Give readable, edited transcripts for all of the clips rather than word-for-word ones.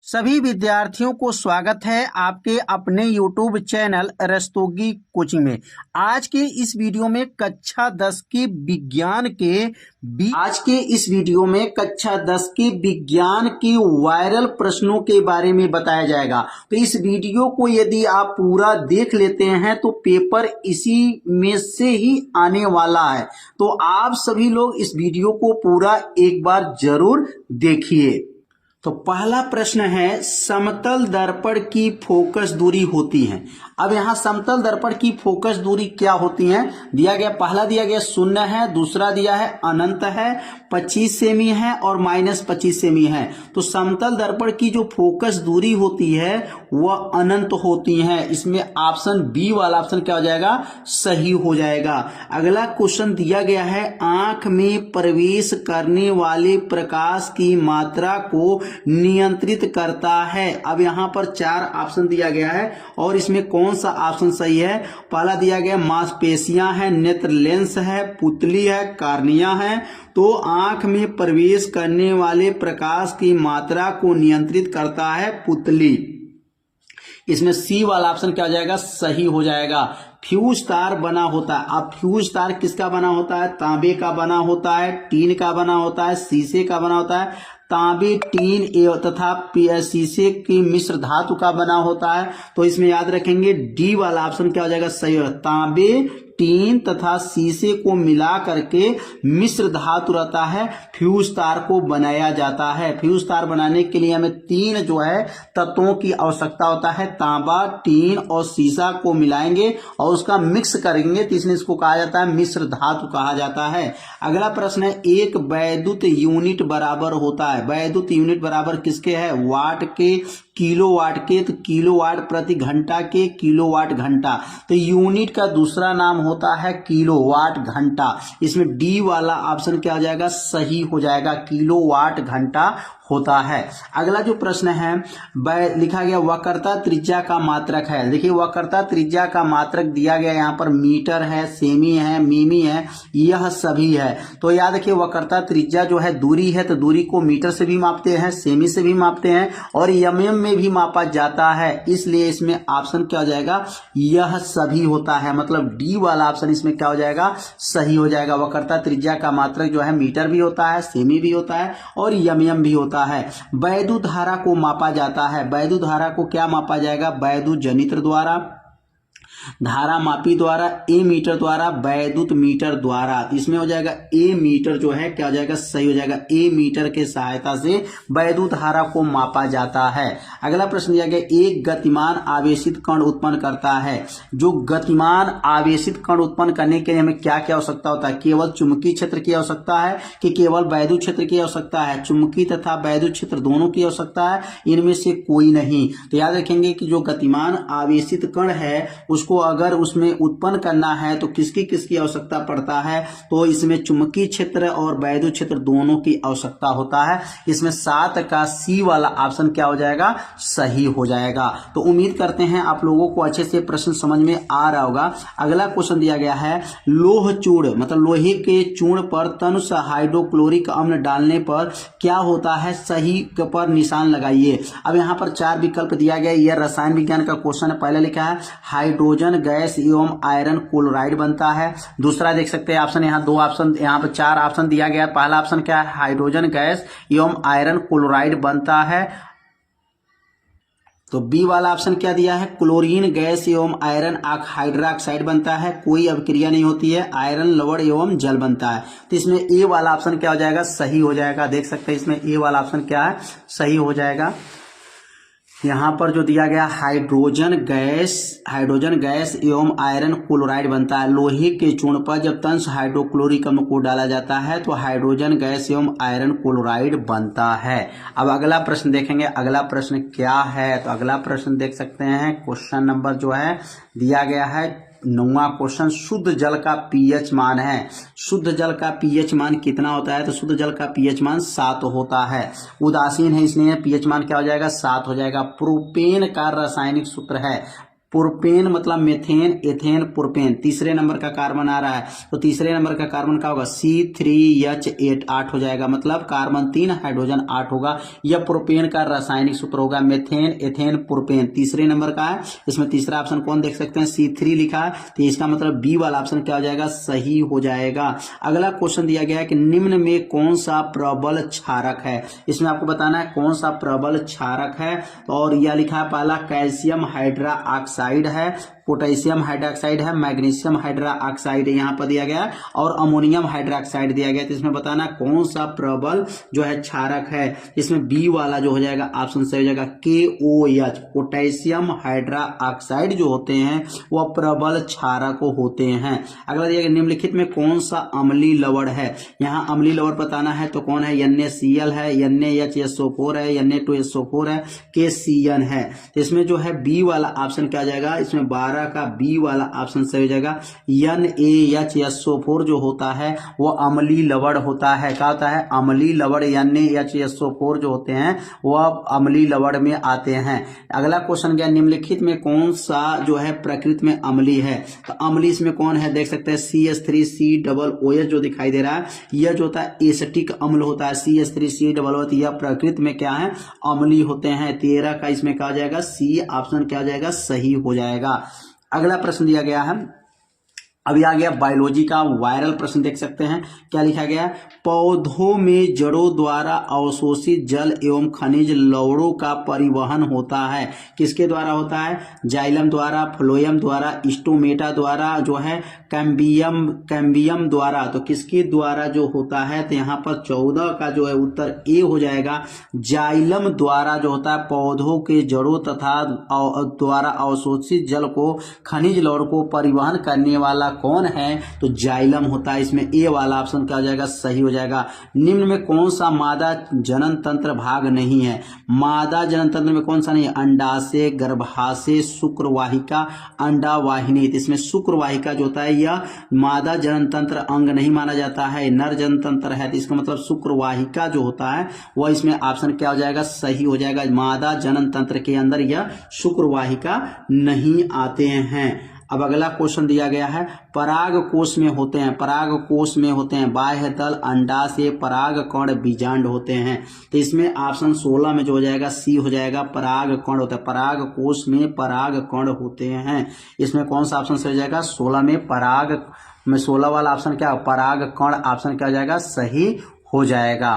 सभी विद्यार्थियों को स्वागत है आपके अपने YouTube चैनल रस्तोगी कोचिंग में। आज के इस वीडियो में कक्षा 10 के विज्ञान के वायरल प्रश्नों के बारे में बताया जाएगा। तो इस वीडियो को यदि आप पूरा देख लेते हैं तो पेपर इसी में से ही आने वाला है। तो आप सभी लोग इस वीडियो को पूरा एक बार जरूर देखिए। तो पहला प्रश्न है, समतल दर्पण की फोकस दूरी होती है। अब यहाँ समतल दर्पण की फोकस दूरी क्या होती है दिया गया। पहला दिया गया 0 है, दूसरा दिया है अनंत है, 25 सेमी है और -25 सेमी है। तो समतल दर्पण की जो फोकस दूरी होती है वह अनंत होती है। इसमें ऑप्शन बी वाला ऑप्शन क्या हो जाएगा, सही हो जाएगा। अगला क्वेश्चन दिया गया है, आंख में प्रवेश करने वाले प्रकाश की मात्रा को नियंत्रित करता है। अब यहाँ पर 4 ऑप्शन दिया गया है और इसमें कौन सा ऑप्शन सही है। पहला दिया गया मांसपेशियां है, नेत्र लेंस है, पुतली है, कार्निया है। तो आंख में प्रवेश करने वाले प्रकाश की मात्रा को नियंत्रित करता है पुतली। इसमें सी वाला ऑप्शन क्या हो जाएगा, सही हो जाएगा। फ्यूज तार बना होता है। अब फ्यूज तार किसका बना होता है, तांबे का बना होता है, टीन का बना होता है, शीशे का बना होता है। तांबे, टीन तथा शीशे की मिश्र धातु का बना होता है। तो इसमें याद रखेंगे डी वाला ऑप्शन क्या हो जाएगा, सही होगा। तांबे, टीन तथा शीशे को मिला करके मिश्र धातु रहता है, फ्यूज तार को बनाया जाता है। फ्यूज तार बनाने के लिए हमें 3 जो है तत्वों की आवश्यकता होता है। तांबा, टीन और शीशा को मिलाएंगे और उसका मिक्स करेंगे तो इसलिए इसको कहा जाता है मिश्र धातु कहा जाता है। अगला प्रश्न है, एक वैद्युत यूनिट बराबर होता है। वैद्युत यूनिट बराबर किसके है, वाट के, किलोवाट के। तो किलोवाट प्रति घंटा के, किलोवाट घंटा। तो यूनिट का दूसरा नाम होता है किलोवाट घंटा। इसमें डी वाला ऑप्शन क्या हो जाएगा, सही हो जाएगा, किलोवाट घंटा होता है। अगला जो प्रश्न है लिखा गया वक्रता त्रिज्या का मात्रक है। देखिए वक्रता त्रिज्या का मात्रक दिया गया, यहाँ पर मीटर है, सेमी है, मिमी है, यह सभी है। तो याद रखिए वक्रता त्रिज्या जो है दूरी है, तो दूरी को मीटर से भी मापते हैं, सेमी से भी मापते हैं और mm में भी मापा जाता है। इसलिए इसमें ऑप्शन क्या हो जाएगा, यह सभी होता है। मतलब डी वाला ऑप्शन इसमें क्या हो जाएगा, सही हो जाएगा। वक्रता त्रिज्या का मात्रक जो है मीटर भी होता है, सेमी भी होता है और mm भी होता है। वैद्युत धारा को मापा जाता है। वैद्युत धारा को क्या मापा जाएगा, वैद्युत जनित्र द्वारा, धारा मापी द्वारा, ए मीटर द्वारा, वैद्युत मीटर द्वारा। इसमें हो जाएगा ए मीटर जो है क्या हो जाएगा, सही हो जाएगा। ए मीटर के सहायता से वैद्युत धारा को मापा जाता है। अगला प्रश्न दिया गया, एक गतिमान आवेशित कण उत्पन्न करता है। जो गतिमान आवेशित कण उत्पन्न करने के लिए हमें क्या क्या आवश्यकता होता है, केवल चुंबकीय क्षेत्र की आवश्यकता है कि केवल वैद्युत क्षेत्र की आवश्यकता है। चुंबकीय तथा वैद्युत क्षेत्र दोनों की आवश्यकता है, इनमें से कोई नहीं। तो याद रखेंगे कि जो गतिमान आवेशित कण है उसको अगर उसमें उत्पन्न करना है तो किसकी किसकी आवश्यकता पड़ता है, तो इसमें चुंबकीय क्षेत्र और वैद्युत क्षेत्र दोनों की आवश्यकता होता है। इसमें 7 का सी वाला ऑप्शन क्या हो जाएगा, सही हो जाएगा। तो उम्मीद करते हैं आप लोगों को अच्छे से प्रश्न समझ में आ रहा होगा। अगला क्वेश्चन दिया गया है, लोह चूर्ण मतलब लोहे के चूर्ण पर तनुस हाइड्रोक्लोरिक अम्ल डालने पर क्या होता है, सही पर निशान लगाइए। अब यहाँ पर 4 विकल्प दिया गया, यह रसायन विज्ञान का क्वेश्चन है। पहले लिखा है हाइड्रोजन गैस एवं आयरन क्लोराइड बनता है। दूसरा देख सकते हैं ऑप्शन, यहाँ 2 ऑप्शन, यहाँ पर 4 ऑप्शन दिया गया। पहला ऑप्शन क्या है, हाइड्रोजन गैस एवं आयरन क्लोराइड बनता है। तो बी वाला ऑप्शन क्या दिया है, क्लोरीन गैस एवं आयरन हाइड्रोक्साइड बनता है, कोई अभिक्रिया नहीं होती है, आयरन लवण एवं जल बनता है। तो इसमें ए वाला ऑप्शन क्या हो जाएगा, सही हो जाएगा। देख सकते हैं इसमें ए वाला ऑप्शन क्या है, सही हो जाएगा। यहाँ पर जो दिया गया हाइड्रोजन गैस एवं आयरन क्लोराइड बनता है। लोहे के चूर्ण पर जब तंस हाइड्रोक्लोरिक अम्ल को डाला जाता है तो हाइड्रोजन गैस एवं आयरन क्लोराइड बनता है। अब अगला प्रश्न देखेंगे, अगला प्रश्न क्या है। तो अगला प्रश्न देख सकते हैं, क्वेश्चन नंबर जो है दिया गया है 9वां क्वेश्चन, शुद्ध जल का पीएच मान है। शुद्ध जल का पीएच मान कितना होता है, तो शुद्ध जल का पीएच मान 7 होता है। उदासीन है इसलिए पीएच मान क्या हो जाएगा, 7 हो जाएगा। प्रोपेन का रासायनिक सूत्र है प्रोपेन मतलब मेथेन, एथेन, प्रोपेन। तीसरे नंबर का कार्बन आ रहा है तो तीसरे नंबर का कार्बन क्या होगा, C3H8 8 हो जाएगा, मतलब कार्बन 3 हाइड्रोजन 8 होगा। यह प्रोपेन का रासायनिक सूत्र होगा, मेथेन, एथेन, प्रोपेन। तीसरे नंबर का है, इसमें तीसरा ऑप्शन कौन देख सकते हैं, C3 लिखा है, तो इसका मतलब बी वाला ऑप्शन क्या हो जाएगा, सही हो जाएगा। अगला क्वेश्चन दिया गया है कि निम्न में कौन सा प्रबल क्षारक है। इसमें आपको बताना है कौन सा प्रबल क्षारक है, और यह लिखा है पहला कैल्शियम हाइड्रा ऑक्साइड है, पोटेशियम हाइड्रोक्साइड है, मैग्नीशियम हाइड्रा ऑक्साइड यहाँ पर दिया गया है, और अमोनियम हाइड्रोक्साइड दिया गया है। तो इसमें बताना कौन सा प्रबल जो है क्षारक है। इसमें बी वाला जो हो जाएगा ऑप्शन सही हो जाएगा, KOH, पोटेशियम हाइड्रा ऑक्साइड जो होते हैं वह प्रबल क्षारक होते हैं। अगला दिया गया निम्नलिखित में कौन सा अम्लीय लवण है। यहाँ अम्लीय लवण बताना है तो कौन है, NaCl है, NaHSO4 है, Na2SO4 है, KCN है। तो इसमें जो है बी वाला ऑप्शन क्या आ जाएगा, इसमें 12 का बी वाला ऑप्शन सही हो जाएगा। NaHSO4 जो होता है वो अम्लीय लवण होता है। क्या होता है, अम्लीय लवण, NaHSO4 जो होते हैं वह अम्लीय लवण में आते हैं। अगला क्वेश्चन क्या, निम्नलिखित में कौन सा जो है प्रकृति में अम्लीय है। तो अम्लीय इसमें कौन है, देख सकते हैं CH3COOH जो दिखाई दे रहा है, यह जो होता है एसिटिक अम्ल होता है। CH3COOH यह प्रकृति में क्या है, अम्लीय होते हैं। 13 का इसमें क्या हो जाएगा, सी ऑप्शन क्या हो जाएगा, सही हो जाएगा। अगला प्रश्न दिया गया है, अभी आ गया बायोलॉजी का वायरल प्रश्न, देख सकते हैं क्या लिखा गया है, पौधों में जड़ों द्वारा अवशोषित जल एवं खनिज लवणों का परिवहन होता है। किसके द्वारा होता है, जाइलम द्वारा, फ्लोएम द्वारा, स्टोमेटा द्वारा, जो है कैम्बियम द्वारा। तो किसके द्वारा जो होता है, तो यहाँ पर 14 का जो है उत्तर ए हो जाएगा। जाइलम द्वारा जो होता है पौधों के जड़ों तथा द्वारा अवशोषित जल को, खनिज लवण को परिवहन करने वाला कौन है, तो जाइलम होता है। इसमें ए वाला ऑप्शन क्या हो जाएगा, सही हो जाएगा। निम्न में कौन सा मादा जनन तंत्र भाग नहीं है। मादा जनन तंत्र में कौन सा नहीं है, अंडाशय, गर्भाशय, शुक्रवाहिका, अंडावाहिनी। इसमें शुक्रवाहिका जो होता है यह मादा जनन तंत्र अंग नहीं माना जाता है, नर जनन तंत्र है। तो इसका मतलब शुक्रवाहिका जो होता है वह इसमें ऑप्शन क्या हो जाएगा, सही हो जाएगा। मादा जनन तंत्र के अंदर यह शुक्रवाहिका नहीं आते हैं। अब अगला क्वेश्चन दिया गया है, पराग कोश में होते हैं, पराग कोश में होते हैं बाह्य दल, अंडाशय, पराग कण, बीजांड होते हैं। तो इसमें ऑप्शन 16 में जो हो जाएगा, सी हो जाएगा, पराग कण होता है। पराग कोश में पराग कण होते हैं। इसमें कौन सा ऑप्शन सही हो जाएगा, 16 में पराग में 16 वाला ऑप्शन क्या, पराग कण ऑप्शन क्या हो जाएगा, सही हो जाएगा।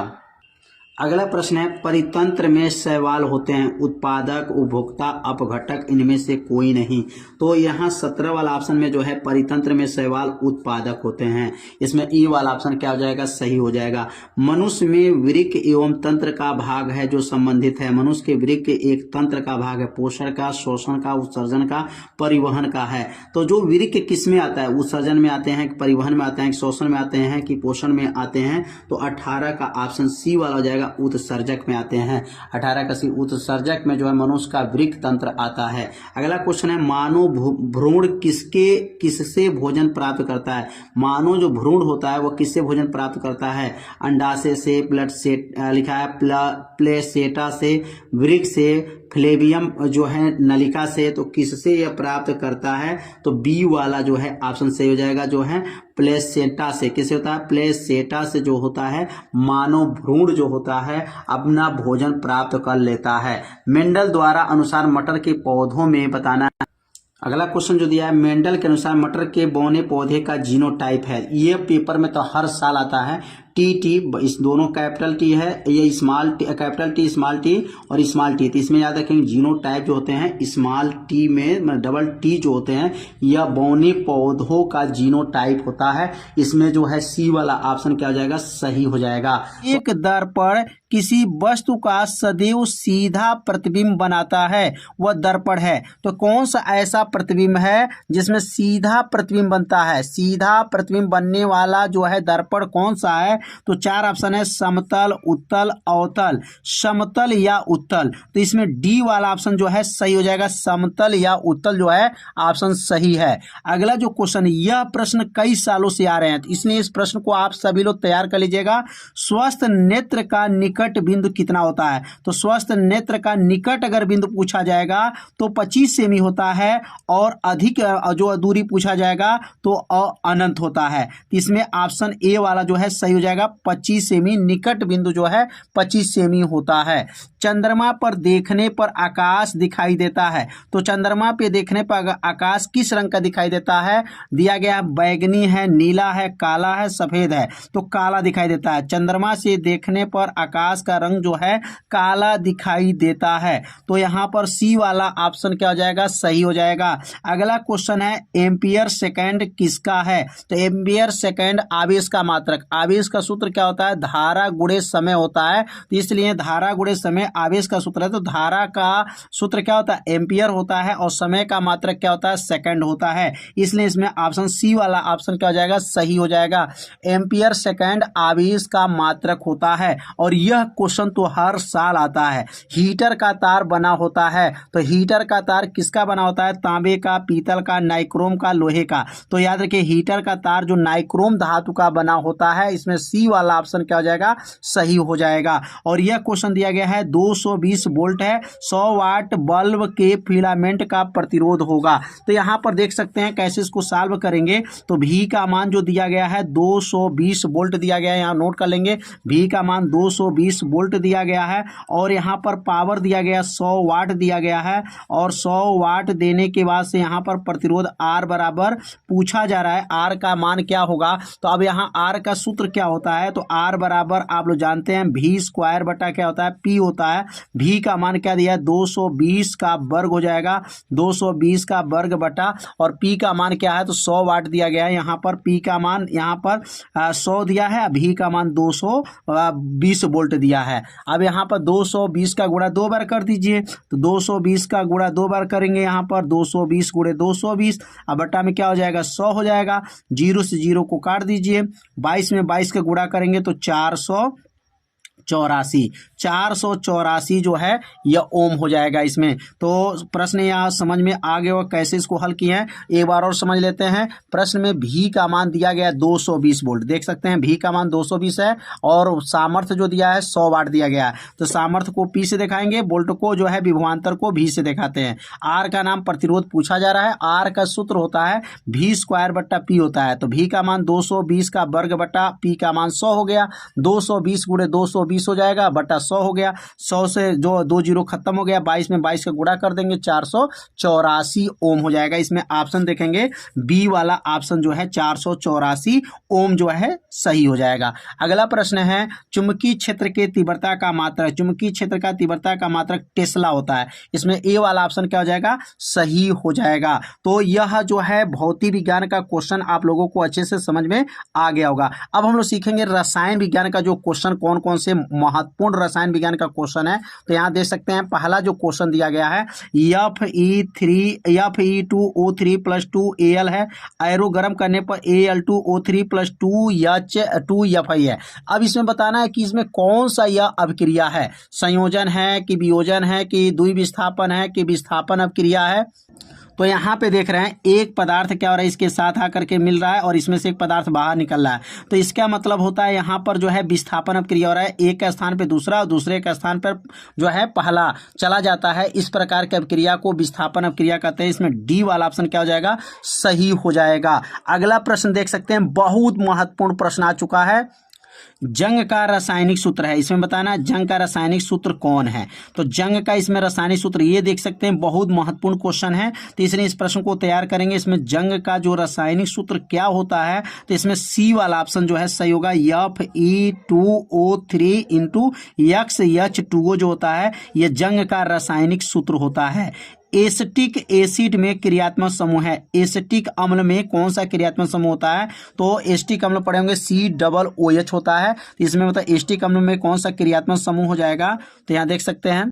अगला प्रश्न है, परितंत्र में शैवाल होते हैं, उत्पादक, उपभोक्ता, अपघटक, इनमें से कोई नहीं। तो यहाँ 17 वाला ऑप्शन में जो है परितंत्र में शैवाल उत्पादक होते हैं। इसमें ई वाला ऑप्शन क्या हो जाएगा, सही हो जाएगा। मनुष्य में वृक्क एवं तंत्र का भाग है जो संबंधित है। मनुष्य के वृक्क एक तंत्र का भाग है, पोषण का, शोषण का, उत्सर्जन का, परिवहन का है। तो जो वृक्क किस में आता है, उत्सर्जन में आते हैं, परिवहन में आते हैं, शोषण में आते हैं, कि पोषण में आते हैं, तो 18 का ऑप्शन सी वाला हो जाएगा, उत्सर्जक में आते हैं। 18 का सी उत्सर्जक में जो है मनुष्य का वृक्क तंत्र आता है। अगला क्वेश्चन है, मानव भ्रूण किससे भोजन प्राप्त करता है। मानव जो भ्रूण होता है वह किससे भोजन प्राप्त करता है, अंडाशय से, लिखा है प्लेसेटा से, वृक्क से, फ्लेवियम जो है नलिका से। तो किससे यह प्राप्त करता है, तो बी वाला जो है ऑप्शन सही हो जाएगा, जो है प्लेसेटा से। किससे होता है, प्लेसेटा से जो होता है मानव भ्रूण जो होता है अपना भोजन प्राप्त कर लेता है। मेंडल द्वारा अनुसार मटर के पौधों में बताना। अगला क्वेश्चन जो दिया है, मेंडल के अनुसार मटर के बौने पौधे का जीनोटाइप है। ये पेपर में तो हर साल आता है। टी, इस दोनों कैपिटल टी है, ये small T, capital T, small T और स्मॉल टी। तो इसमें याद रखेंगे जीनोटाइप जो होते हैं स्मॉल टी में, डबल टी जो होते हैं यह बौने पौधों का जीनोटाइप होता है। इसमें जो है सी वाला ऑप्शन क्या हो जाएगा, सही हो जाएगा। एक दर्पण किसी वस्तु का सदैव सीधा प्रतिबिंब बनाता है, वह दर्पण है। तो कौन सा ऐसा प्रतिबिंब है जिसमें सीधा प्रतिबिंब बनता है। सीधा प्रतिबिंब बनने वाला जो है दर्पण कौन सा है, तो 4 ऑप्शन है समतल, उत्तल, अवतल, समतल या उत्तल। तो इसमें डी वाला ऑप्शन जो है सही हो जाएगा, समतल या उत्तल जो है ऑप्शन सही है। अगला जो क्वेश्चन, यह प्रश्न कई सालों से आ रहे हैं, तो इसलिए इस प्रश्न को आप सभी लोग तैयार कर लीजिएगा। स्वस्थ नेत्र का निकट बिंदु कितना होता है? तो स्वस्थ नेत्र का निकट अगर बिंदु पूछा जाएगा तो 25 सेमी होता है, और अधिक जो दूरी पूछा जाएगा तो अनंत होता है। इसमें ऑप्शन ए वाला जो है सही हो जाएगा, 25 सेमी निकट बिंदु जो है 25 सेमी होता है। चंद्रमा पर देखने पर आकाश दिखाई देता है, तो चंद्रमा पे देखने पर आकाश किस रंग का दिखाई देता है? दिया गया है बैगनी है, नीला है, काला है, सफेद है। तो काला दिखाई देता है। चंद्रमा से देखने पर आकाश का रंग जो है काला दिखाई देता है। तो यहाँ पर सी वाला ऑप्शन क्या हो जाएगा? सही हो जाएगा। अगला क्वेश्चन है एम्पियर सेकंड किसका है? तो एम्पियर सेकंड आवेश का मात्रक। आवेश का सूत्र क्या होता है? धारा गुणे समय होता है, तो इसलिए धारा गुणे समय आवेश का सूत्र है। तो धारा का सूत्र क्या होता है? एम्पियर होता है, और समय का मात्रक क्या होता है? सेकंड होता है। इसलिए इसमें ऑप्शन सी वाला ऑप्शन क्या हो जाएगा? सही हो जाएगा। एम्पियर सेकंड आवेश का मात्रक होता है, और यह क्वेश्चन तो हर साल आता है। हीटर का तार बना होता है, तो हीटर का तार किसका बना होता है? तांबे का, पीतल का, नाइक्रोम का, लोहे का। तो याद रखिए हीटर का तार जो नाइक्रोम धातु का बना होता है। इसमें सी वाला ऑप्शन क्या हो जाएगा? सही हो जाएगा। और यह क्वेश्चन दिया गया है 220 वोल्ट है, 100 वाट बल्ब के फिलामेंट का प्रतिरोध होगा। तो यहाँ पर देख सकते हैं कैसे इसको सॉल्व करेंगे। तो भी का मान जो दिया गया है 220 वोल्ट दिया गया है, यहाँ नोट कर लेंगे। भी का मान 220 वोल्ट दिया गया है, और यहाँ पर पावर दिया गया 100 वाट दिया गया है, और 100 वाट देने के बाद से यहाँ पर प्रतिरोध आर बराबर पूछा जा रहा है। आर का मान क्या होगा? तो अब यहाँ आर का सूत्र क्या होता है? तो आर बराबर आप लोग जानते हैं भी स्क्वायर बटा क्या होता है? पी होता है। भी का मान क्या दिया है? 220 का वर्ग हो जाएगा, 220 का वर्ग बटा, और पी का मान क्या है? तो 100 वाट दिया गया है। यहाँ पर पी का मान यहाँ पर 100 दिया है, भी का मान 220 वोल्ट दिया है। अब यहाँ पर 220 का गुणा 2 बार कर दीजिए, तो 220 का गुणा 2 बार करेंगे। यहाँ पर 220 गुणे 220, अब बट्टा में क्या हो जाएगा? 100 हो जाएगा। 0 से 0 को काट दीजिए, 22 में 22 का गुणा करेंगे तो 484 जो है यह ओम हो जाएगा इसमें। तो प्रश्न यहाँ समझ में आ गया और कैसे इसको हल किए हैं एक बार और समझ लेते हैं। प्रश्न में भी का मान दिया गया 220 वोल्ट, देख सकते हैं भी का मान 220 है, और सामर्थ्य जो दिया है 100 वाट दिया गया है। तो सामर्थ्य को पी से दिखाएंगे, वोल्ट को जो है विभवांतर को भी से दिखाते हैं। आर का नाम प्रतिरोध पूछा जा रहा है। आर का सूत्र होता है भी स्क्वायर बट्टा पी होता है। तो भी का मान 220 का वर्ग बट्टा पी का मान 100 हो गया। 220 गुणे 220 हो जाएगा बटा 100 हो गया। 100 से जो 2 जीरो खत्म हो गया, 22 में 22 का गुणा कर देंगे, 484 ओम हो जाएगा। इसमें ऑप्शन देखेंगे बी वाला ऑप्शन जो है 484 ओम जो है सही हो जाएगा। अगला प्रश्न है चुंबकीय क्षेत्र के तीव्रता का मात्रक। चुंबकीय क्षेत्र का तीव्रता का मात्रक टेस्ला होता है। इसमें ए वाला ऑप्शन क्या हो जाएगा? सही हो जाएगा। तो यह जो है भौतिक विज्ञान का क्वेश्चन आप लोगों को अच्छे से समझ में आ गया होगा। अब हम लोग सीखेंगे रसायन विज्ञान का जो क्वेश्चन कौन कौन से महत्वपूर्ण रसायन विज्ञान का क्वेश्चन है। तो यहाँ देख सकते हैं पहला जो क्वेश्चन दिया गया है Fe2O3 + 2Al है। एरो गर्म करने पर Al2O3 + 2H2Fi है। अब इसमें बताना है कि इसमें कौन सा यह अभिक्रिया है, संयोजन है कि वियोजन है कि द्विविस्थापन है कि विस्थापन अभिक्रिया है। तो यहाँ पे देख रहे हैं एक पदार्थ क्या हो रहा है, इसके साथ आकर के मिल रहा है और इसमें से एक पदार्थ बाहर निकल रहा है। तो इसका मतलब होता है यहाँ पर जो है विस्थापन अभिक्रिया हो रहा है। एक के स्थान पे दूसरा और दूसरे के स्थान पर जो है पहला चला जाता है। इस प्रकार की अभिक्रिया को विस्थापन अभिक्रिया कहते हैं। इसमें डी वाला ऑप्शन क्या हो जाएगा? सही हो जाएगा। अगला प्रश्न देख सकते हैं, बहुत महत्वपूर्ण प्रश्न आ चुका है। जंग का रासायनिक सूत्र है। इसमें बताना जंग का रासायनिक सूत्र कौन है। तो जंग का इसमें रासायनिक सूत्र ये देख सकते हैं, बहुत महत्वपूर्ण क्वेश्चन है। तो इसलिए इस प्रश्न को तैयार करेंगे। इसमें जंग का जो रासायनिक सूत्र क्या होता है, तो इसमें सी वाला ऑप्शन जो है सही होगा। Fe2O3 × XH2O जो होता है यह जंग का रासायनिक सूत्र होता है। एसिटिक एसिड में क्रियात्मक समूह है। एसिटिक अम्ल में कौन सा क्रियात्मक समूह होता है? तो एसिटिक अम्ल पढ़े होंगे COOH होता है। इसमें मतलब एसिटिक अम्ल में कौन सा क्रियात्मक समूह हो जाएगा? तो यहाँ देख सकते हैं,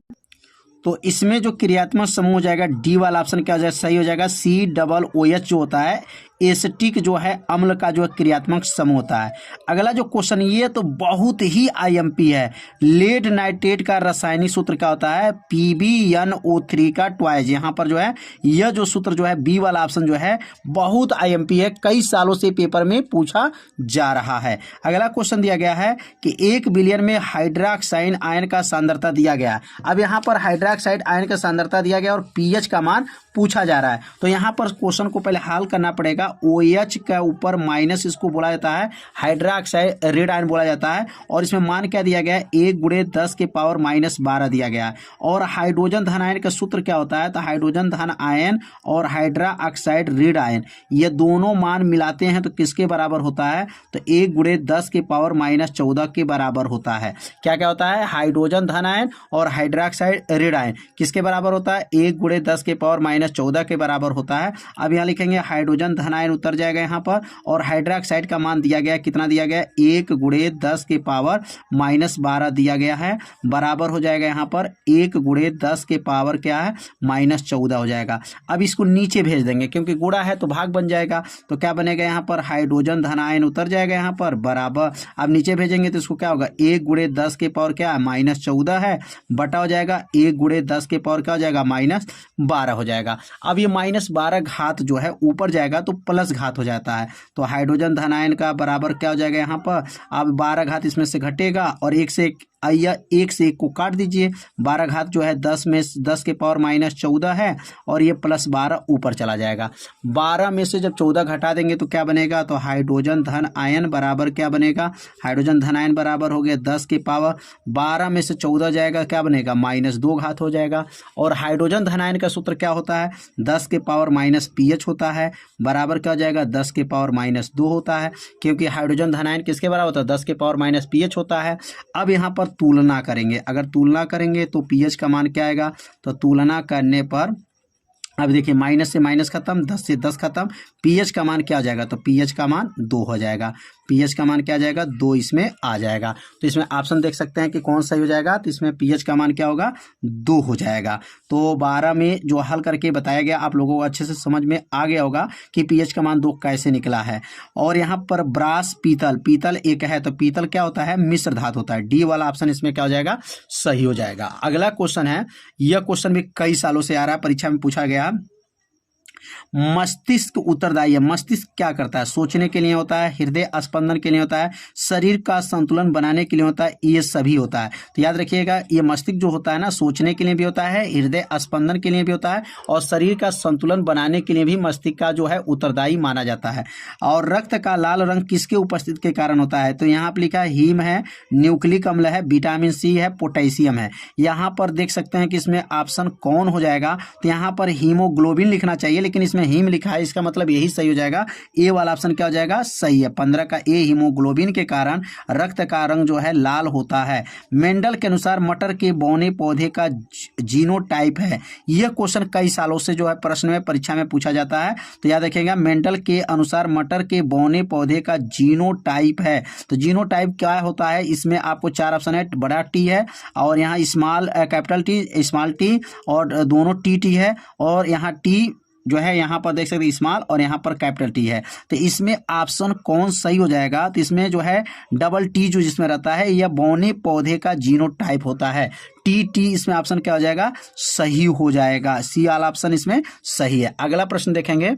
तो इसमें जो क्रियात्मक समूह हो जाएगा डी वाला ऑप्शन क्या हो जाएगा? सही हो जाएगा। COOH जो होता है एसिटिक जो है अम्ल का जो है क्रियात्मक समूह होता है। अगला जो क्वेश्चन ये तो बहुत ही आईएमपी है। लेड नाइट्रेट का रासायनिक सूत्र क्या होता है? PbNO3 का ट्वाइस। यहाँ पर जो है यह जो सूत्र जो है बी वाला ऑप्शन जो है बहुत आईएमपी है, कई सालों से पेपर में पूछा जा रहा है। अगला क्वेश्चन दिया गया है कि 1 बिलियन में हाइड्रोक्साइड आयन का सांद्रता दिया गया। अब यहाँ पर हाइड्रोक्साइड आयन का सांद्रता दिया गया और पीएच का मान पूछा जा रहा है। तो यहाँ पर क्वेश्चन को पहले हल करना पड़ेगा। OH के ऊपर माइनस इसको बोला जाता है हाइड्रोक्साइड रेड आयन बोला जाता है, और इसमें मान क्या दिया गया है? 1×10⁻⁻12 दिया गया है। और हाइड्रोजन धन आयन का सूत्र क्या होता है? तो हाइड्रोजन धन आयन और हाइड्रोक्साइड रेड आयन ये दोनों मान मिलाते हैं तो किसके बराबर होता है? तो 1×10⁻14 के बराबर होता है। क्या क्या होता है? हाइड्रोजन धन आयन और हाइड्रोक्साइड रेड आयन किसके बराबर होता है? 1×10⁻14 के बराबर होता है। अब यहाँ लिखेंगे हाइड्रोजन धन आयन उतर जाएगा यहाँ पर, और हाइड्रोक्साइड का मान दिया गया कितना दिया गया? 1×10⁻12 दिया गया है, बराबर हो जाएगा यहाँ पर 1×10 क्या है? -14 हो जाएगा। अब इसको नीचे भेज देंगे क्योंकि गुणा है तो भाग बन जाएगा। तो क्या बनेगा यहाँ पर? हाइड्रोजन धन आयन उतर जाएगा यहाँ पर, बराबर। अब नीचे भेजेंगे तो इसको क्या होगा? 1×10 क्या है? -14 है, बटा हो जाएगा 1×10 क्या हो जाएगा? -12 हो जाएगा। अब ये -12 घात जो है ऊपर जाएगा तो प्लस घात हो जाता है। तो हाइड्रोजन धन आयन का बराबर क्या हो जाएगा यहाँ पर? अब 12 घात इसमें से घटेगा और 1 से 1 को काट दीजिए। 12 घात जो है 10 में 10⁻14 है, और ये +12 ऊपर चला जाएगा। 12 में से जब 14 घटा देंगे तो क्या बनेगा? तो हाइड्रोजन धन आयन बराबर क्या बनेगा? हाइड्रोजन धन आयन बराबर हो गया 10⁻12 में से 14 जाएगा, क्या बनेगा? -2 घात हो जाएगा। और हाइड्रोजन धन आयन का सूत्र क्या होता है? 10⁻−pH होता है, बराबर क्या हो जाएगा? 10⁻−2 होता है, क्योंकि हाइड्रोजन धन आयन किसके बराबर होता है? 10⁻−pH होता है। अब यहाँ पर तुलना करेंगे, अगर तुलना करेंगे तो पीएच का मान क्या आएगा? तो तुलना करने पर अब देखिए माइनस से माइनस खत्म, 10 से 10 खत्म, पीएच का मान क्या आ जाएगा? तो पीएच का मान 2 हो जाएगा। पीएच का मान क्या आ जाएगा? 2 इसमें आ जाएगा। तो इसमें ऑप्शन देख सकते हैं कि कौन सही हो जाएगा। तो इसमें पीएच का मान क्या होगा? 2 हो जाएगा। तो 12 में जो हल करके बताया गया आप लोगों को अच्छे से समझ में आ गया होगा कि पीएच का मान 2 कैसे निकला है। और यहाँ पर ब्रास पीतल, पीतल एक है तो पीतल क्या होता है? मिश्र धातु होता है। डी वाला ऑप्शन इसमें क्या हो जाएगा? सही हो जाएगा। अगला क्वेश्चन है, यह क्वेश्चन भी कई सालों से आ रहा है, परीक्षा में पूछा गया। मस्तिष्क उत्तरदायी है। मस्तिष्क क्या करता है? सोचने के लिए होता है, हृदय स्पंदन के लिए होता है, शरीर का संतुलन बनाने के लिए होता है, ये सभी होता है। तो याद रखिएगा ये मस्तिष्क जो होता है ना, सोचने के लिए भी होता है, हृदय स्पंदन के लिए भी होता है, और शरीर का संतुलन बनाने के लिए भी मस्तिष्क का जो है उत्तरदायी माना जाता है। और रक्त का लाल रंग किसके उपस्थिति के कारण होता है? तो यहाँ पर लिखा है हीम है, न्यूक्लिक अम्ल है, विटामिन सी है, पोटेशियम है। यहाँ पर देख सकते हैं कि इसमें ऑप्शन कौन हो जाएगा? तो यहाँ पर हीमोग्लोबिन लिखना चाहिए, लेकिन इसमें हीम लिखा है, इसका मतलब यही सही हो जाएगा। ए वाला ऑप्शन क्या हो जाएगा? सही है। 15 का ए, हीमोग्लोबिन के कारण रक्त का रंग जो है लाल होता है। मेंडल के अनुसार मटर के बौने पौधे का जीनोटाइप है। यह क्वेश्चन कई सालों से जो है प्रश्न में परीक्षा में पूछा जाता है। तो याद रखिएगा मेंडल के अनुसार मटर के बौने पौधे का जीनोटाइप है। तो जीनोटाइप क्या होता है? इसमें आपको 4 ऑप्शन है। बड़ा टी है, और यहाँ small capital T, small T, और दोनों टी है, और यहाँ टी जो है यहाँ पर देख सकते हैं स्मॉल, और यहाँ पर कैपिटल टी है। तो इसमें ऑप्शन कौन सही हो जाएगा? तो इसमें जो है डबल टी जो जिसमें रहता है यह बौने पौधे का जीनोटाइप होता है। टी इसमें ऑप्शन क्या हो जाएगा? सही हो जाएगा। सी वाला ऑप्शन इसमें सही है। अगला प्रश्न देखेंगे।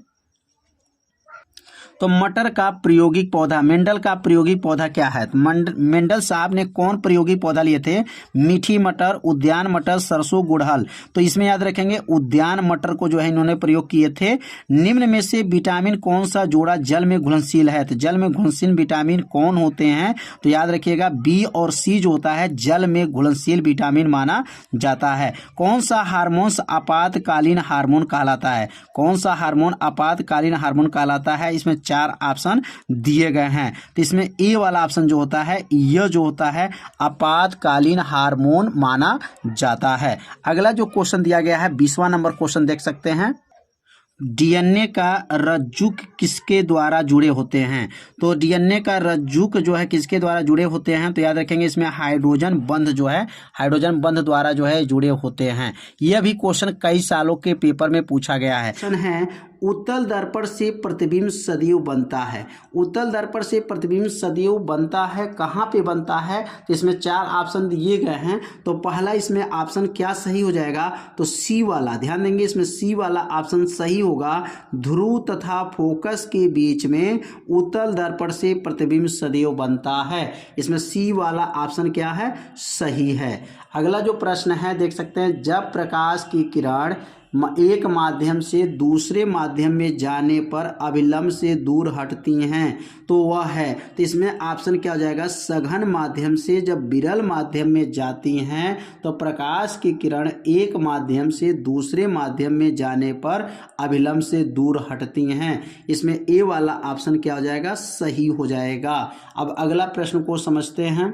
तो मटर का प्रायोगिक पौधा, मेंडल का प्रायोगिक पौधा क्या है? मेंडल साहब ने कौन प्रायोगिक पौधा लिए थे? मीठी मटर, उद्यान मटर, सरसों, गुड़हल। तो इसमें याद रखेंगे उद्यान मटर को जो है इन्होंने प्रयोग किए थे। निम्न में से विटामिन कौन सा जोड़ा जल में घुलनशील है? तो जल में घुलनशील विटामिन कौन होते हैं? तो याद रखिएगा बी और सी जो होता है जल में घुलनशील विटामिन माना जाता है। कौन सा हार्मोन आपातकालीन हार्मोन कहलाता है? कौन सा हार्मोन आपातकालीन हार्मोन कहलाता है? इसमें 4 ऑप्शन दिए गए हैं। तो इसमें ए वाला ऑप्शन जो होता है यह जो होता है आपातकालीन हार्मोन माना जाता है। अगला जो क्वेश्चन दिया गया है 20वां नंबर क्वेश्चन देख सकते हैं। डीएनए का रज्जुक किसके द्वारा जुड़े होते हैं? तो डीएनए का रज्जुक जो है किसके द्वारा जुड़े होते हैं? तो याद रखेंगे इसमें हाइड्रोजन बंध जो है हाइड्रोजन बंध द्वारा जो है जुड़े होते हैं। यह भी क्वेश्चन कई सालों के पेपर में पूछा गया है। उत्तल दर्पण से प्रतिबिंब सदैव बनता है। उत्तल दर्पण से प्रतिबिंब सदैव बनता है, कहाँ पे बनता है? तो इसमें 4 ऑप्शन दिए गए हैं। तो पहला इसमें ऑप्शन क्या सही हो जाएगा? तो सी वाला, ध्यान देंगे इसमें सी वाला ऑप्शन सही होगा। ध्रुव तथा फोकस के बीच में उत्तल दर्पण से प्रतिबिंब सदैव बनता है। इसमें सी वाला ऑप्शन क्या है? सही है। अगला जो प्रश्न है देख सकते हैं, जब प्रकाश की किरण एक माध्यम से दूसरे माध्यम में जाने पर अभिलंब से दूर हटती हैं तो वह है, तो इसमें ऑप्शन क्या हो जाएगा? सघन माध्यम से जब विरल माध्यम में जाती हैं तो प्रकाश की किरण एक माध्यम से दूसरे माध्यम में जाने पर अभिलंब से दूर हटती हैं। इसमें ए वाला ऑप्शन क्या हो जाएगा? सही हो जाएगा। अब अगला प्रश्न को समझते हैं।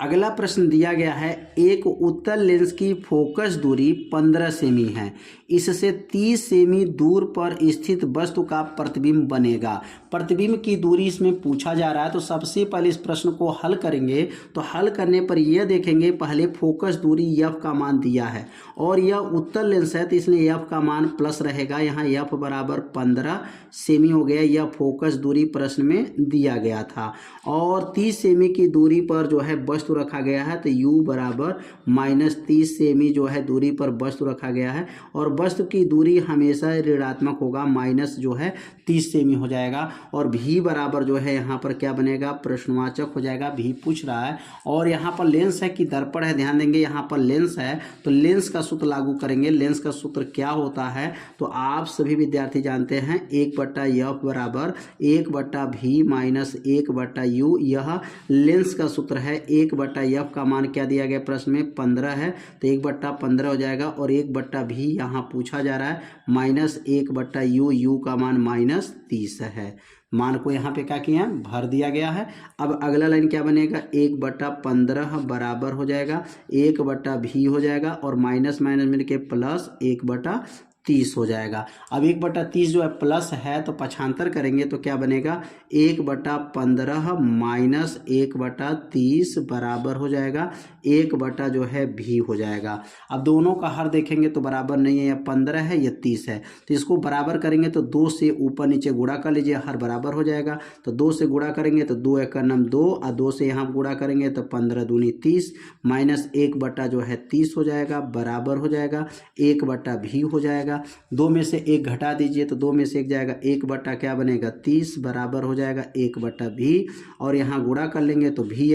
अगला प्रश्न दिया गया है, एक उत्तल लेंस की फोकस दूरी 15 सेमी है, इससे 30 सेमी दूर पर स्थित वस्तु का प्रतिबिंब बनेगा। प्रतिबिंब की दूरी इसमें पूछा जा रहा है। तो सबसे पहले इस प्रश्न को हल करेंगे। तो हल करने पर यह देखेंगे, पहले फोकस दूरी एफ का मान दिया है और यह उत्तल लेंस है तो इसलिए एफ का मान प्लस रहेगा। यहाँ एफ बराबर 15 सेमी हो गया, यह फोकस दूरी प्रश्न में दिया गया था। और 30 सेमी की दूरी पर जो है वस्तु रखा गया है, तो u बराबर -30 सेमी जो है दूरी पर वस्तु रखा गया है और वस्तु की दूरी हमेशा ऋणात्मक होगा, माइनस जो है 30 सेमी हो जाएगा। और v बराबर जो है यहाँ पर क्या बनेगा? प्रश्नवाचक हो जाएगा, v पूछ रहा है। और यहाँ पर लेंस है कि दर्पण है, ध्यान देंगे यहाँ पर लेंस है तो लेंस का सूत्र लागू करेंगे। लेंस का सूत्र क्या होता है? तो आप सभी विद्यार्थी जानते हैं, 1/f बराबर 1/v माइनस 1/u। यह लेंस का सूत्र है। 1/f का मान क्या दिया गया प्रश्न में? 15 है, तो 1/15 हो जाएगा। और 1/v यहाँ पूछा जा रहा है, -1/u, u का मान -30 है। मान को यहाँ पे क्या किया है? भर दिया गया है। अब अगला लाइन क्या बनेगा? 1/15 बराबर हो जाएगा 1/v हो जाएगा और माइनस माइनस मिल के प्लस 1/30 हो जाएगा। अब 1/30 जो है प्लस है तो पक्षांतर करेंगे तो क्या बनेगा? 1/15 माइनस 1/30 बराबर हो जाएगा 1/ जो है v हो जाएगा। अब दोनों का हर देखेंगे तो बराबर नहीं है, यह 15 है, यह 30 है, तो इसको बराबर करेंगे तो 2 से ऊपर नीचे गुणा कर लीजिए, हर बराबर हो जाएगा। तो 2 से गुणा करेंगे तो 2 × 2 और 2 से यहाँ गुणा करेंगे तो 15 दूनी 30 माइनस 1/ जो है 30 हो जाएगा, बराबर हो जाएगा 1/v हो जाएगा। 2 में से 1 घटा दीजिए तो 2 में से 1 जाएगा, 1/ क्या बनेगा? 30 बराबर हो जाएगा 1/v। और यहाँ गुणा कर लेंगे तो v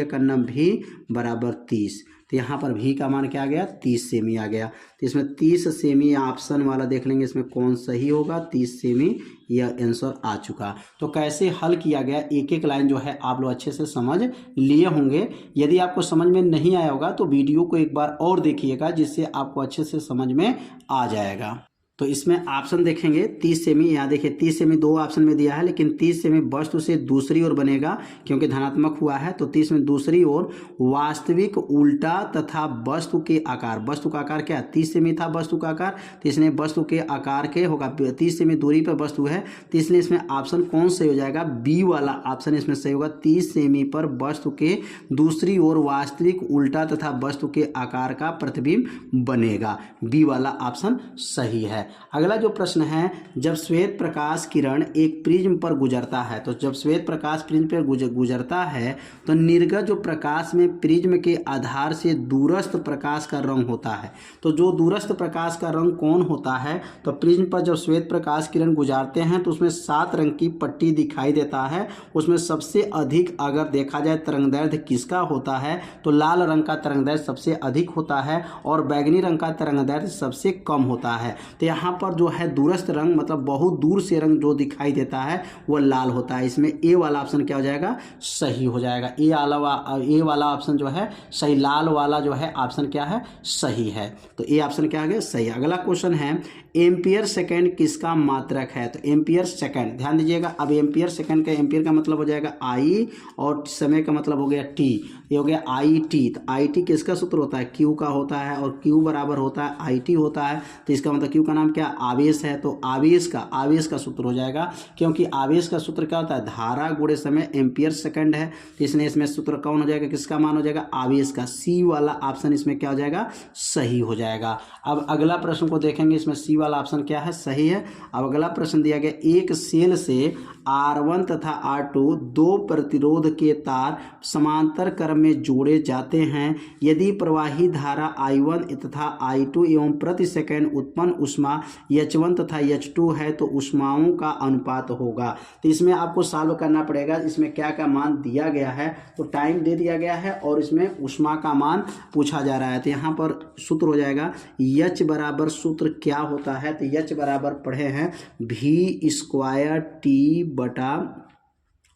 v बराबर 30। तो यहाँ पर v का मान क्या आ गया? 30 सेमी आ गया। तो इसमें 30 सेमी ऑप्शन वाला देख लेंगे, इसमें कौन सही होगा? 30 सेमी, यह आंसर आ चुका। तो कैसे हल किया गया, एक एक लाइन जो है आप लोग अच्छे से समझ लिए होंगे। यदि आपको समझ में नहीं आया होगा तो वीडियो को एक बार और देखिएगा, जिससे आपको अच्छे से समझ में आ जाएगा। तो इसमें ऑप्शन देखेंगे 30 सेमी, यहाँ देखिए 30 सेमी 2 ऑप्शन में दिया है, लेकिन 30 सेमी वस्तु से दूसरी ओर बनेगा क्योंकि धनात्मक हुआ है। तो 30 में दूसरी ओर वास्तविक उल्टा तथा वस्तु के आकार, वस्तु का आकार क्या? 30 सेमी था वस्तु का आकार, तो इसमें वस्तु के आकार के होगा। 30 सेमी दूरी पर वस्तु है तो इसलिए इसमें ऑप्शन कौन सही हो जाएगा? बी वाला ऑप्शन इसमें सही होगा। 30 सेमी पर वस्तु के दूसरी ओर वास्तविक उल्टा तथा वस्तु के आकार का प्रतिबिंब बनेगा, बी वाला ऑप्शन सही है। अगला जो प्रश्न है, जब श्वेत प्रकाश किरण एक प्रिज्म पर गुजरता है, तो जब श्वेत प्रकाश प्रिज्म पर गुजरता है तो निर्गत जो प्रकाश में प्रिज्म के आधार से दूरस्थ प्रकाश का रंग होता है। तो जो दूरस्थ प्रकाश का रंग कौन होता है? तो प्रिज्म पर जब श्वेत प्रकाश किरण गुजारते हैं तो उसमें 7 रंग की पट्टी दिखाई देता है। उसमें सबसे अधिक अगर देखा जाए तरंगदैर्ध्य किसका होता है तो लाल रंग का तरंगदैर्ध्य सबसे अधिक होता है और बैगनी रंग का तरंगदैर्ध्य सबसे कम होता है। तो यहाँ पर जो है दूरस्थ रंग मतलब बहुत दूर से रंग जो दिखाई देता है वो लाल होता है। इसमें ए वाला ऑप्शन क्या हो जाएगा? सही हो जाएगा। ए वाला ऑप्शन जो है सही, लाल वाला जो है ऑप्शन क्या है? सही है। तो ए ऑप्शन क्या आ गया? सही। अगला क्वेश्चन है, एम्पियर सेकेंड किसका मात्रक है? तो एम्पियर सेकेंड, ध्यान दीजिएगा। अब एम्पियर सेकेंड का एम्पियर का मतलब हो जाएगा आई और समय का मतलब हो गया टी, ये हो गया आई टी। तो आई टी किसका सूत्र होता है? क्यू का होता है और क्यू बराबर होता है आई टी होता है। तो इसका मतलब क्यू का नाम नाम क्या, आवेश है, तो आवेश का सूत्र हो जाएगा, क्योंकि आवेश का सूत्र क्या होता है, धारा गुणे समय एम्पियर सेकंड है, तो इसलिए इसमें सूत्र कौन हो जाएगा, किसका मान हो जाएगा, आवेश का। सी वाला ऑप्शन इसमें क्या हो जाएगा, सही हो जाएगा। अब अगला प्रश्न को देखेंगे, इसमें सी वाला ऑप्शन क्या है, सही है। अब अगला प्रश्न दिया गया, एक सेल से R1 तथा R2 दो प्रतिरोध के तार समांतर क्रम में जोड़े जाते हैं, यदि प्रवाही धारा I1 तथा I2 एवं प्रति सेकंड उत्पन्न ऊष्मा H1 तथा H2 है तो ऊष्माओं का अनुपात होगा। तो इसमें आपको सॉल्व करना पड़ेगा, इसमें क्या क्या मान दिया गया है, तो टाइम दे दिया गया है और इसमें ऊष्मा का मान पूछा जा रहा है। तो यहाँ पर सूत्र हो जाएगा H बराबर, सूत्र क्या होता है, तो H बराबर पढ़े हैं V² T बटा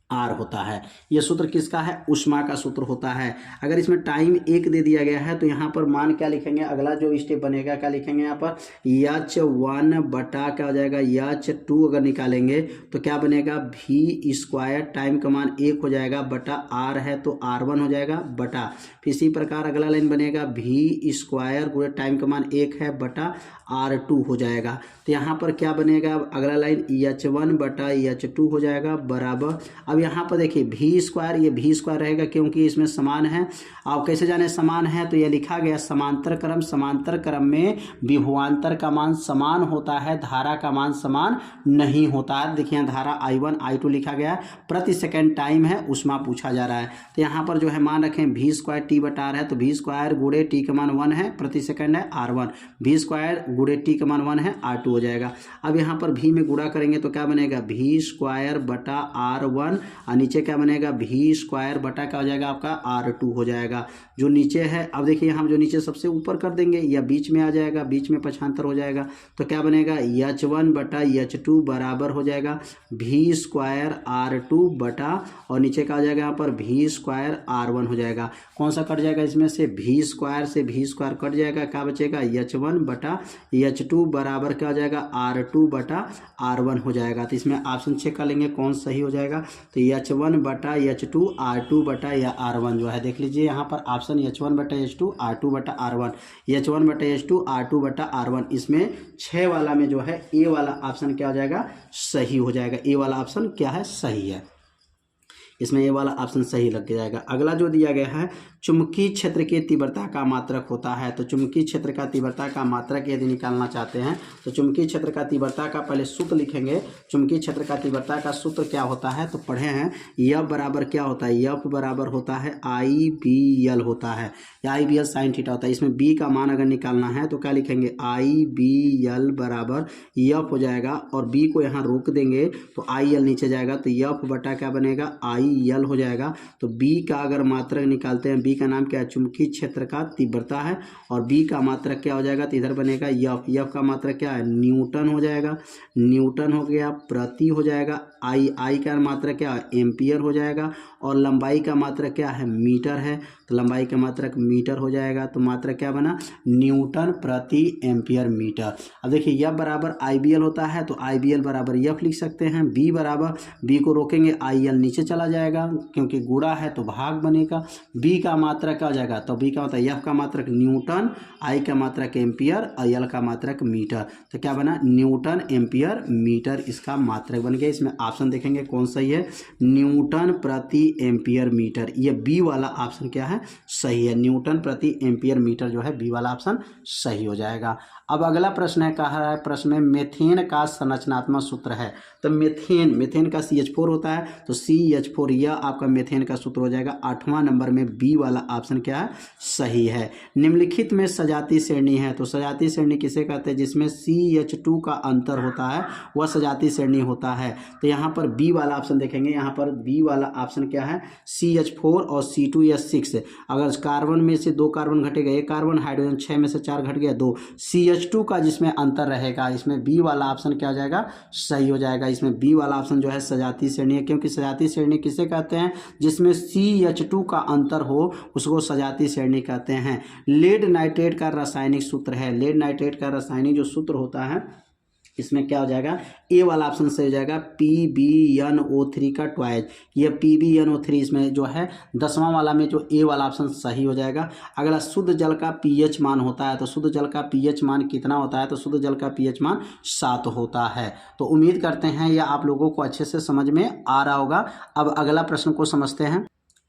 R होता है। यह सूत्र किसका है, ऊष्मा का सूत्र होता है। अगर इसमें टाइम 1 दे दिया गया है तो यहाँ पर मान क्या लिखेंगे, अगला जो स्टेप बनेगा क्या लिखेंगे, यहाँ पर H1 बटा क्या हो जाएगा, H2 अगर निकालेंगे तो क्या बनेगा, V², टाइम का मान 1 हो जाएगा, बटा R है तो R1 हो जाएगा, बटा फिर इसी प्रकार अगला लाइन बनेगा V² गुणे टाइम का मान 1 है, बटा R2 हो जाएगा। तो यहाँ पर क्या बनेगा, अगला लाइन H1 बटा H2 हो जाएगा, बराबर। अब यहाँ पर देखिए V², ये V² रहेगा क्योंकि इसमें समान है। आप कैसे जाने समान है, तो यह लिखा गया समांतर क्रम में विभवांतर का मान समान होता है, धारा का मान समान नहीं होता है। देखिए धारा I1 I2 लिखा गया है, प्रति सेकंड टाइम है, ऊष्मा पूछा जा रहा है। तो यहाँ पर जो है मान रखें V² T बटा R है, तो V² गुणे T का मान 1 है, प्रति सेकंड है R1, V² गुणे T का मान 1 है, R2 हो जाएगा। अब यहाँ पर V में गुणा करेंगे तो क्या बनेगा, V² बटा R1 और नीचे क्या बनेगा, V² बटा क्या हो जाएगा आपका R2 हो जाएगा, जो नीचे है। अब देखिए हम जो नीचे सबसे ऊपर कर देंगे या बीच में आ जाएगा, बीच में पक्षांतर हो जाएगा, तो क्या बनेगा H1 बटा H2 बराबर हो जाएगा V² R2 बटा और नीचे का आ जाएगा यहाँ पर V² R1 हो जाएगा। कौन सा कट जाएगा, इसमें से V² से V² कट जाएगा, क्या बचेगा H1 बटा H2 बराबर क्या हो जाएगा R2 बटा R1 हो जाएगा। तो इसमें ऑप्शन चेक कर लेंगे कौन सही हो जाएगा, तो H1 बटा H2 R2 बटा या R1 जो है, देख लीजिए यहाँ पर ऑप्शन H1 बटा H2 R2 बटा R1, H1 बटा H2 R2 बटा R1, इसमें 6 वाला में जो है ए वाला ऑप्शन क्या हो जाएगा, सही हो जाएगा। ए वाला ऑप्शन क्या है, सही है, इसमें ये वाला ऑप्शन सही लग जाएगा। अगला जो दिया गया है, चुंबकीय क्षेत्र की तीव्रता का मात्रक होता है। तो चुंबकीय क्षेत्र का तीव्रता का मात्रक यदि निकालना चाहते हैं तो चुंबकीय क्षेत्र का तीव्रता का पहले सूत्र लिखेंगे। चुंबकीय क्षेत्र का तीव्रता का सूत्र क्या होता है, तो पढ़े हैं F बराबर क्या होता है, F बराबर होता है IBL होता है, IBL साइन थीटा होता है। इसमें B का मान अगर निकालना है तो क्या लिखेंगे, IBL बराबर F हो जाएगा और B को यहाँ रोक देंगे तो IL नीचे जाएगा, तो F बटा क्या बनेगा, IL हो जाएगा। तो B का अगर मात्रक निकालते हैं, B का नाम क्या है, चुंबकीय क्षेत्र का तीव्रता है और B का मात्रक क्या हो जाएगा, तो इधर बनेगा F का मात्रक क्या है, न्यूटन हो जाएगा, न्यूटन हो गया, प्रति हो जाएगा, I का मात्रक क्या है, एम्पियर हो जाएगा और लंबाई का मात्रक क्या है, मीटर है, तो लंबाई का मात्रक मीटर हो जाएगा। तो मात्रक क्या बना, न्यूटन प्रति एम्पियर मीटर। अब देखिए F बराबर IBL होता है तो IBL बराबर F लिख सकते हैं। B बराबर, B को रोकेंगे IL नीचे चला जाएगा क्योंकि गुणा है तो भाग बनेगा। B का मात्रक क्या हो जाएगा, तो B का होता है F का मात्रक न्यूटन, I का मात्रक एम्पियर और L का मात्रक मीटर, तो क्या बना, न्यूटन एम्पियर मीटर इसका मात्रक बन गया। इसमें ऑप्शन देखेंगे कौन सही है, न्यूटन प्रति एम्पियर मीटर, ये बी वाला ऑप्शन क्या है, सही है, न्यूटन प्रति एम्पियर मीटर जो है बी वाला ऑप्शन सही हो जाएगा। अब अगला प्रश्न है, कहा है प्रश्न में मेथेन का संरचनात्मक सूत्र है। तो मेथेन का CH4 होता है, तो CH4 यह आपका मेथेन का सूत्र हो जाएगा। 8वां नंबर में बी वाला ऑप्शन क्या है, सही है। निम्नलिखित में सजातीय श्रेणी है, तो सजातीय श्रेणी किसे कहते हैं, जिसमें CH2 का अंतर होता है वह सजातीय श्रेणी होता है। तो यहाँ पर बी वाला ऑप्शन देखेंगे, यहाँ पर बी वाला ऑप्शन क्या है, CH4 और C2S6। अगर कार्बन में से 2 कार्बन घटेगा, 1 कार्बन, हाइड्रोजन 6 में से 4 घट गया 2, CH2 का जिसमें अंतर रहेगा, इसमें बी वाला ऑप्शन क्या हो जाएगा, सही हो जाएगा। इसमें बी वाला ऑप्शन जो है सजातीय श्रेणी है, क्योंकि सजातीय श्रेणी किसे कहते हैं, जिसमें CH2 का अंतर हो उसको सजातीय श्रेणी कहते हैं। लेड नाइट्रेट का रासायनिक सूत्र है, लेड नाइट्रेट का रासायनिक जो सूत्र होता है इसमें क्या हो जाएगा, ए वाला ऑप्शन सही हो जाएगा, PbNO3 का ट्वाइस। ये PbNO3 इसमें जो है 10वां वाला में जो ए वाला ऑप्शन सही हो जाएगा। अगला शुद्ध जल का pH मान होता है, तो शुद्ध जल का pH मान कितना होता है, तो शुद्ध जल का pH मान 7 होता है। तो उम्मीद करते हैं यह आप लोगों को अच्छे से समझ में आ रहा होगा। अब अगला प्रश्न को समझते हैं।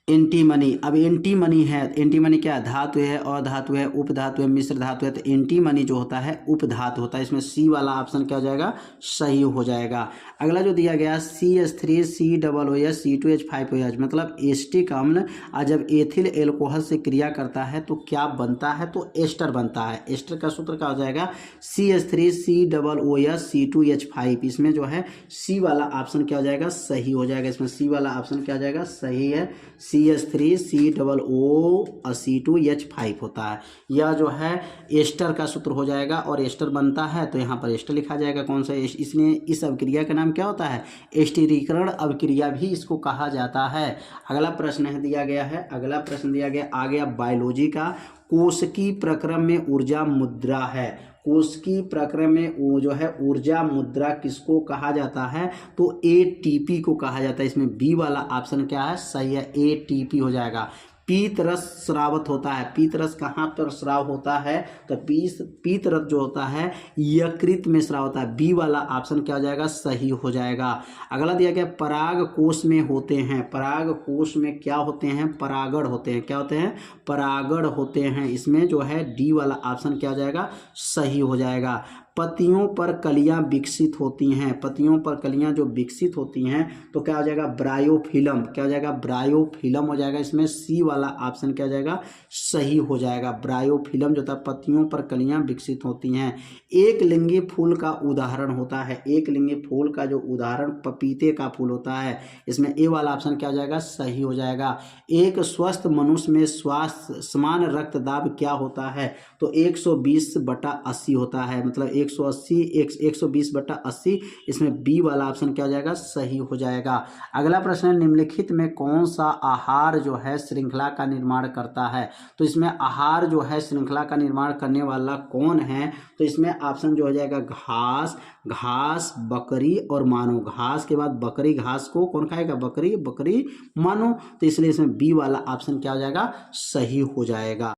एंटीमनी, अब एंटीमनी है, एंटीमनी क्या है, धातु है, अधातु है, उपधातु है, मिश्र धातु है। तो एंटीमनी जो होता है उपधातु होता है। इसमें सी वाला ऑप्शन क्या हो जाएगा, सही हो जाएगा। अगला जो दिया गया CH3 COOH C2H5OH, मतलब एस्टिक अम्ल जब एथिल एल्कोहल से क्रिया करता है तो क्या बनता है, तो एस्टर बनता है। एस्टर का सूत्र क्या हो जाएगा, CH3 COOH C2H5। इसमें जो है सी वाला ऑप्शन क्या हो जाएगा, सही हो जाएगा। इसमें सी वाला ऑप्शन क्या हो जाएगा, सही है। CH3 COOH C2H5 होता है। यह जो है एस्टर का सूत्र हो जाएगा और एस्टर बनता है तो यहाँ पर एस्टर लिखा जाएगा। कौन सा, इसलिए इस अभिक्रिया का नाम क्या होता है, एस्टरीकरण अभिक्रिया भी इसको कहा जाता है। अगला प्रश्न है दिया गया है, अगला प्रश्न दिया गया आ गया बायोलॉजी का। कोशिकी प्रक्रम में ऊर्जा मुद्रा है, कोशिकी प्रक्रम में वो जो है ऊर्जा मुद्रा किसको कहा जाता है, तो ATP को कहा जाता है। इसमें बी वाला ऑप्शन क्या है, सही है, ATP हो जाएगा। पीतरस स्रावत होता है, पीतरस कहाँ पर स्राव होता है, तो पीतरस जो होता है यकृत में स्राव होता है। बी वाला ऑप्शन क्या हो जाएगा, सही हो जाएगा। अगला दिया गया पराग कोश में होते हैं, पराग कोश में क्या होते हैं, परागण होते हैं। क्या होते हैं, परागण होते हैं। इसमें जो है डी वाला ऑप्शन क्या हो जाएगा, सही हो जाएगा। पत्तियों पर कलियां विकसित होती हैं, पत्तियों पर कलियां जो विकसित होती हैं तो क्या हो जाएगा, ब्रायोफिलम। क्या हो जाएगा, ब्रायोफिलम हो जाएगा। इसमें सी वाला ऑप्शन क्या हो जाएगा, सही हो जाएगा। ब्रायोफिलम जो था पत्तियों पर कलियां विकसित होती हैं। एक लिंगी फूल का उदाहरण होता है, एक लिंगी फूल का जो उदाहरण पपीते का फूल होता है। इसमें ए वाला ऑप्शन क्या हो जाएगा, सही हो जाएगा। एक स्वस्थ मनुष्य में स्वास्थ्य समान रक्तदाब क्या होता है, तो 120/80 होता है, मतलब 120/80। इसमें बी वाला ऑप्शन क्या हो जाएगा, सही हो जाएगा। अगला प्रश्न है निम्नलिखित में कौन सा आहार जो है श्रृंखला का निर्माण करता है, तो इसमें आहार जो है श्रृंखला का निर्माण करने वाला कौन है, तो इसमें ऑप्शन जो हो जाएगा घास, घास, बकरी और मानव। घास के बाद बकरी, घास को कौन खाएगा, बकरी, बकरी मानव। तो इसलिए इसमें बी वाला ऑप्शन क्या हो जाएगा, सही हो जाएगा।